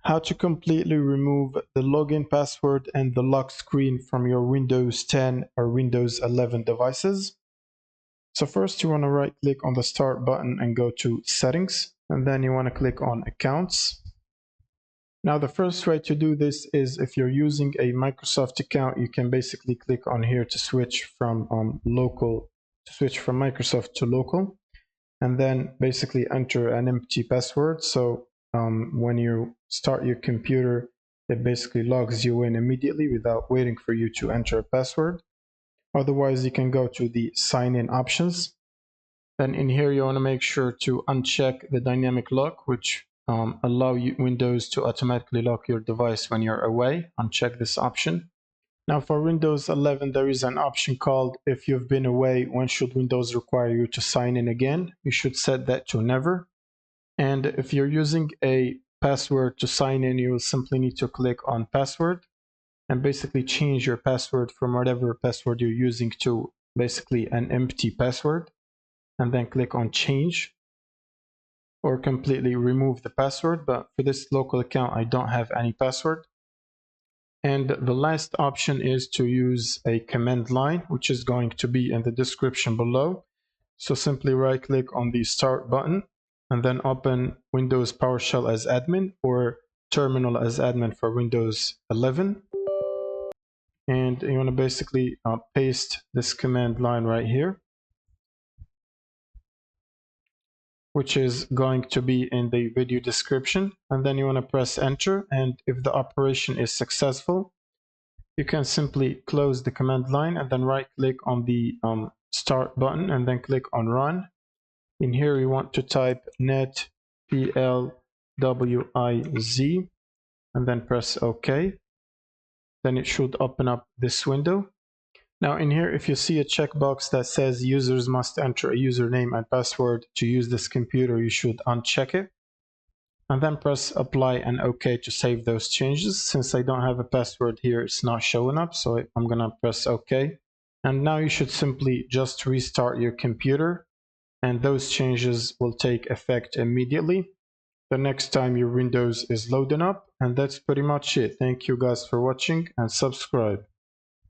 how to completely remove the login password and the lock screen from your Windows 10 or Windows 11 devices. So first you want to right click on the start button and go to settings, and then you want to click on accounts. Now the first way to do this is if you're using a Microsoft account, you can basically click on here to switch from Microsoft to local, and then basically enter an empty password. So when you start your computer, it basically logs you in immediately without waiting for you to enter a password. Otherwise, you can go to the sign in options. Then in here, you want to make sure to uncheck the dynamic lock, which allow Windows to automatically lock your device when you're away. Uncheck this option. Now for Windows 11, there is an option called if you've been away, when should Windows require you to sign in again? You should set that to never. And if you're using a password to sign in, you will simply need to click on password and basically change your password from whatever password you're using to basically an empty password, and then click on change, or completely remove the password. But for this local account, I don't have any password. And the last option is to use a command line, which is going to be in the description below. So simply right click on the start button and then open Windows PowerShell as admin or terminal as admin for Windows 11. And you want to basically paste this command line right here, which is going to be in the video description. And then you want to press enter. And if the operation is successful, you can simply close the command line and then right click on the start button and then click on run. In here, you want to type net plwiz and then press OK. Then it should open up this window. Now in here, if you see a checkbox that says users must enter a username and password to use this computer, you should uncheck it. And then press apply and OK to save those changes. Since I don't have a password here, it's not showing up, so I'm gonna press OK. And now you should simply just restart your computer, and those changes will take effect immediately the next time your Windows is loading up. And that's pretty much it. Thank you guys for watching, and subscribe.